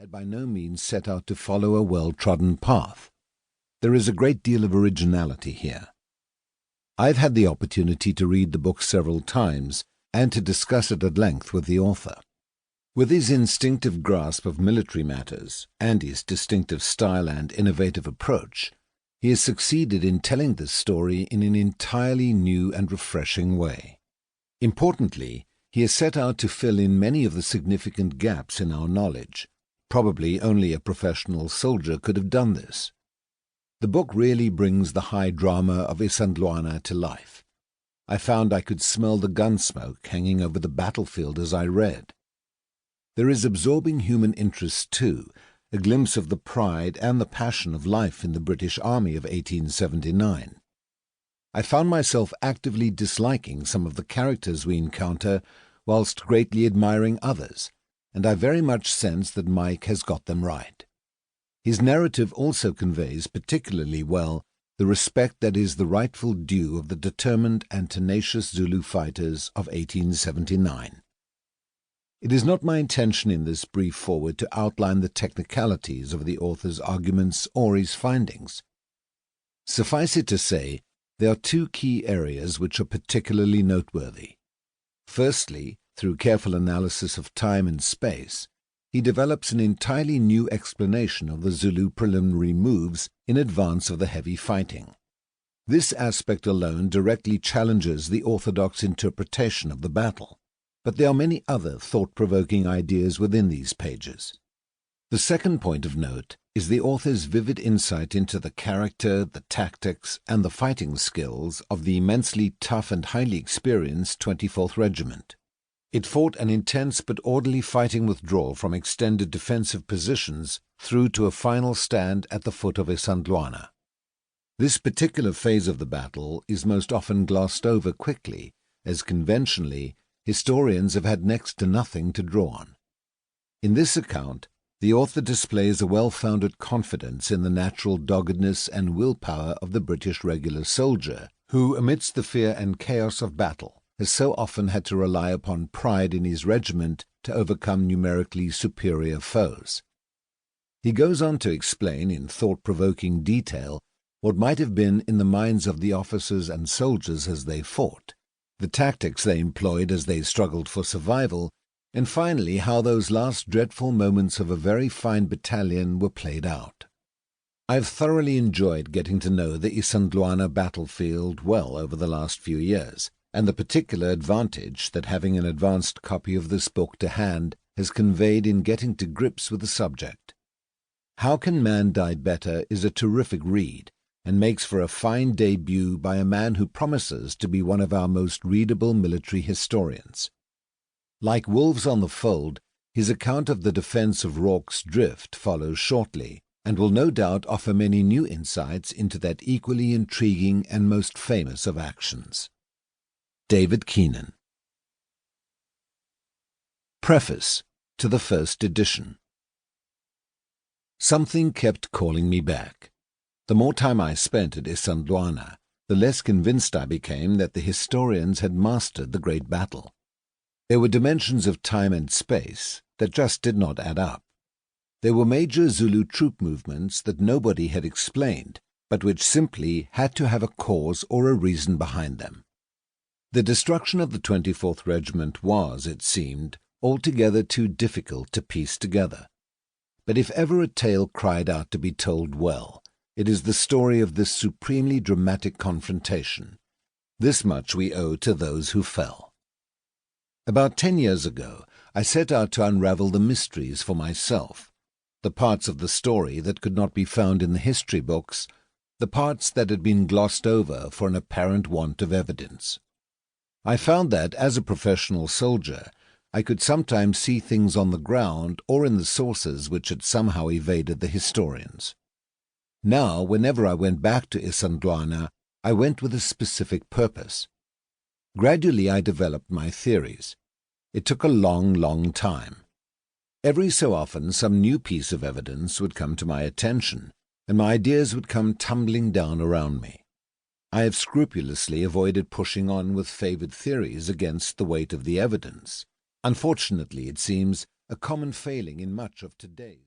had by no means set out to follow a well-trodden path. There is a great deal of originality here. I've had the opportunity to read the book several times and to discuss it at length with the author. With his instinctive grasp of military matters and his distinctive style and innovative approach, he has succeeded in telling this story in an entirely new and refreshing way. Importantly, he has set out to fill in many of the significant gaps in our knowledge. Probably only a professional soldier could have done this. The book really brings the high drama of Isandlwana to life. I found I could smell the gun smoke hanging over the battlefield as I read. There is absorbing human interest too, a glimpse of the pride and the passion of life in the British Army of 1879. I found myself actively disliking some of the characters we encounter, whilst greatly admiring others, and I very much sense that Mike has got them right. His narrative also conveys particularly well the respect that is the rightful due of the determined and tenacious Zulu fighters of 1879. It is not my intention in this brief foreword to outline the technicalities of the author's arguments or his findings. Suffice it to say, there are two key areas which are particularly noteworthy. Firstly, through careful analysis of time and space, he develops an entirely new explanation of the Zulu preliminary moves in advance of the heavy fighting. This aspect alone directly challenges the orthodox interpretation of the battle, but there are many other thought-provoking ideas within these pages. The second point of note is the author's vivid insight into the character, the tactics, and the fighting skills of the immensely tough and highly experienced 24th Regiment. It fought an intense but orderly fighting withdrawal from extended defensive positions through to a final stand at the foot of Isandlwana. This particular phase of the battle is most often glossed over quickly, as conventionally historians have had next to nothing to draw on. In this account, the author displays a well-founded confidence in the natural doggedness and willpower of the British regular soldier, who, amidst the fear and chaos of battle, has so often had to rely upon pride in his regiment to overcome numerically superior foes. He goes on to explain in thought-provoking detail what might have been in the minds of the officers and soldiers as they fought, the tactics they employed as they struggled for survival, and finally how those last dreadful moments of a very fine battalion were played out. I've thoroughly enjoyed getting to know the Isandlwana battlefield well over the last few years, and the particular advantage that having an advanced copy of this book to hand has conveyed in getting to grips with the subject. How Can Man Die Better is a terrific read, and makes for a fine debut by a man who promises to be one of our most readable military historians. Like Wolves on the Fold, his account of the defence of Rorke's Drift follows shortly, and will no doubt offer many new insights into that equally intriguing and most famous of actions. David Keenan. Preface to the first edition. Something kept calling me back. The more time I spent at Isandlwana, the less convinced I became that the historians had mastered the great battle. There were dimensions of time and space that just did not add up. There were major Zulu troop movements that nobody had explained, but which simply had to have a cause or a reason behind them. The destruction of the 24th Regiment was, it seemed, altogether too difficult to piece together. But if ever a tale cried out to be told well, it is the story of this supremely dramatic confrontation. This much we owe to those who fell. About 10 years ago, I set out to unravel the mysteries for myself, the parts of the story that could not be found in the history books, the parts that had been glossed over for an apparent want of evidence. I found that, as a professional soldier, I could sometimes see things on the ground or in the sources which had somehow evaded the historians. Now, whenever I went back to Isandlwana, I went with a specific purpose. Gradually I developed my theories. It took a long time. Every so often some new piece of evidence would come to my attention, and my ideas would come tumbling down around me. I have scrupulously avoided pushing on with favoured theories against the weight of the evidence. Unfortunately, it seems, a common failing in much of today's